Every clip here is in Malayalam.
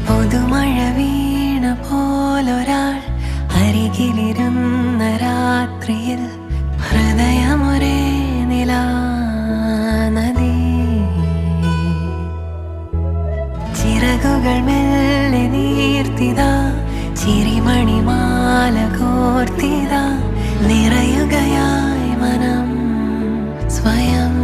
പുതുമഴ വീണ പോലൊരാൾ അരികിലിരുന്ന രാത്രിയിൽ ഹൃദയമൊരേ നിലാനദി ചിറകുകൾ മെല്ലെ നീർത്തിതാ ചിരിമണിമാല കോർത്തിതാ നിറയുകയായി മനം സ്വയം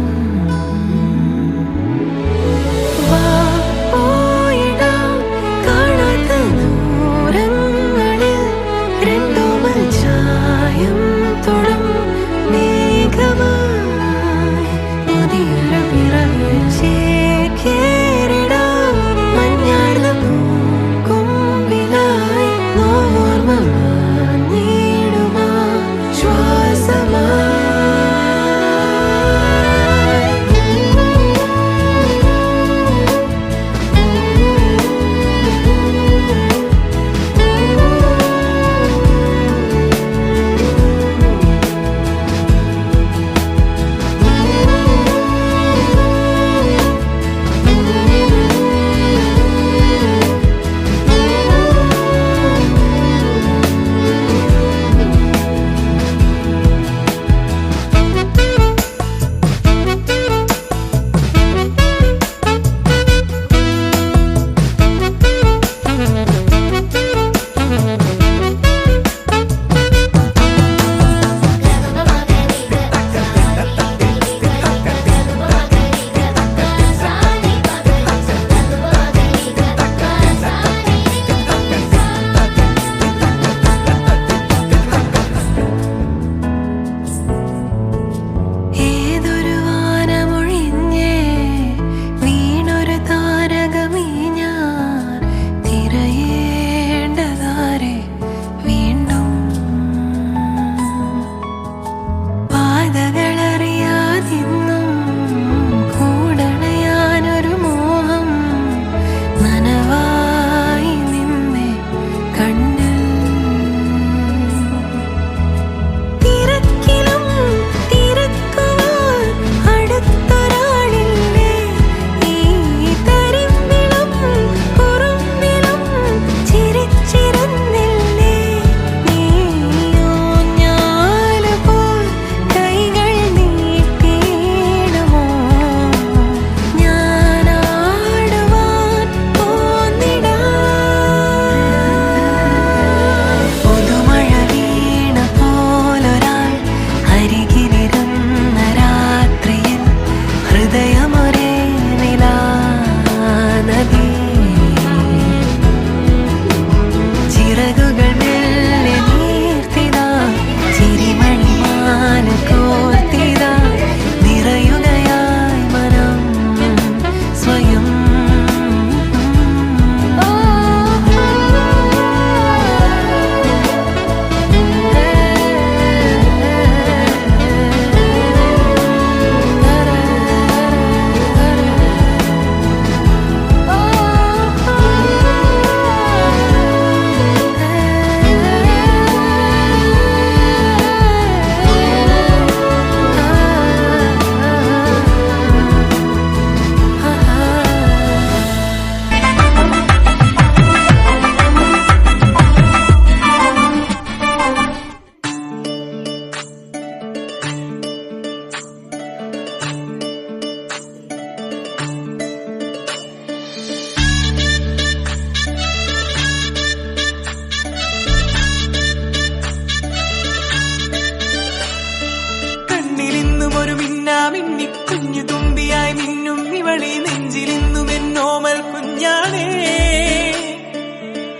കുഞ്ഞു തുമ്പിയായി നിന്നും ഇവളി നെഞ്ചിലിന്നും എന്നോമൽ കുഞ്ഞാണേ.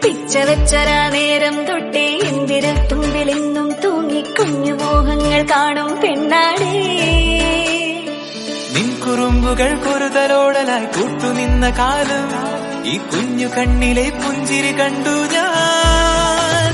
പിച്ച വെച്ചരാ നേരം തൊട്ടേ എന്തിരൽ തുമ്പിലെന്നും തൂങ്ങി കുഞ്ഞു മോഹങ്ങൾ കാണും പെണ്ണാടേ. നിൻ കുറുമ്പുകൾ കുറുതലോടലായി കൂട്ടുനിന്ന കാലം ഈ കുഞ്ഞു കണ്ണിലെ പുഞ്ചിരി കണ്ടു ഞാൻ.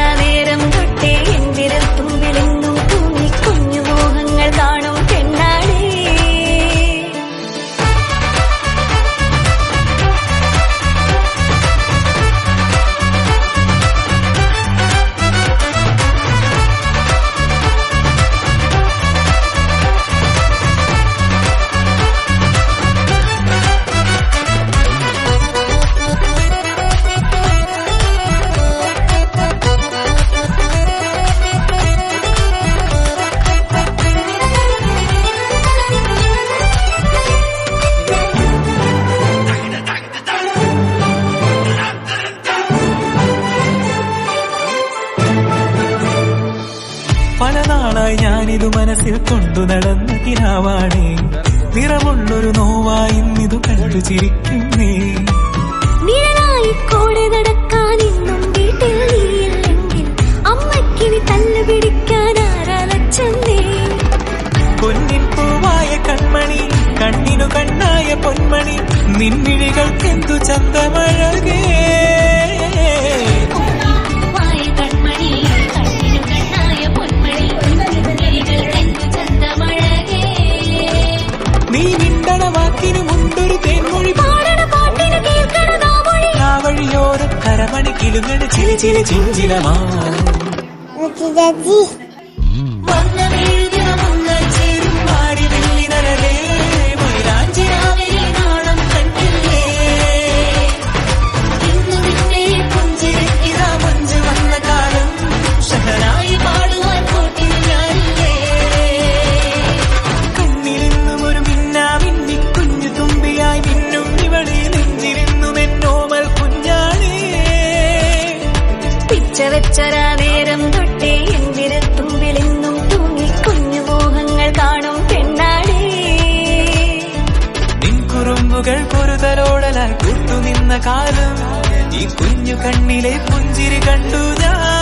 പിച്ചവെച്ചൊരാ നേരം തൊട്ടേ എന്തിരൽ തുമ്പിലെന്നും തൂങ്ങി കുഞ്ഞു മോഹങ്ങൾ കാണും പെണ്ണാളേ. പല നാളായി ഞാനിതു മനസ്സിൽ കൊണ്ടു നടന്ന കിനാവാണേ, നിറമുള്ളൊരു നോവായി ഇന്നിതു കണ്ടു ചിരിക്കുന്നേ. നിഴലായി കൂടെ നടക്കാൻ ഇന്നും വീട്ടിൽ നീയില്ലെങ്കിൽ അമ്മക്കിനി തല്ല് പിടിക്കാൻ ആരാലച്ചെന്നേ. പൊന്നിൻ പൂവായ കൺമണി, കണ്ണിനു കണ്ണായ പൊന്മണി, നിൻമിഴികൾക്കെന്തു ചന്തമഴകേ. നീ മിണ്ടണ വാക്കിനു മുണ്ടൊരു തേൻമൊഴി, ആ വഴിയോര കരമണി കിലുങ്ങണ ചില ചില ചിഞ്ചിലമാ. മാറി വെള്ളി നരലേ മൈലാഞ്ചിരാവേ നാണം കണ്ടില്ലേ. ഇതാ മഞ്ച് വന്ന കാലം ഷഹനായി പാടുവാൻ പോട്ടിൽ ഞാനില്ലേ. കണ്ണിലെന്നും ഒരു മിന്നാ മിന്നി കുഞ്ഞു തുമ്പിയായി മിന്നും ഇവളെ നെഞ്ചിലെന്നും എന്നോമൽ കുഞ്ഞാണേ. പിച്ചവെച്ചൊരാ നേരം തൊട്ടേ എന്തിരൽ തുമ്പിലെന്നും തൂങ്ങി കുഞ്ഞു മോഹങ്ങൾ കാണും പെണ്ണാളേ. നിൻ കുറുമ്പുകൾ പൊറുതലോടലായി കൂട്ടുനിന്ന കാലം ഈ കുഞ്ഞു കണ്ണിലെ പുഞ്ചിരി കണ്ടു ഞാൻ.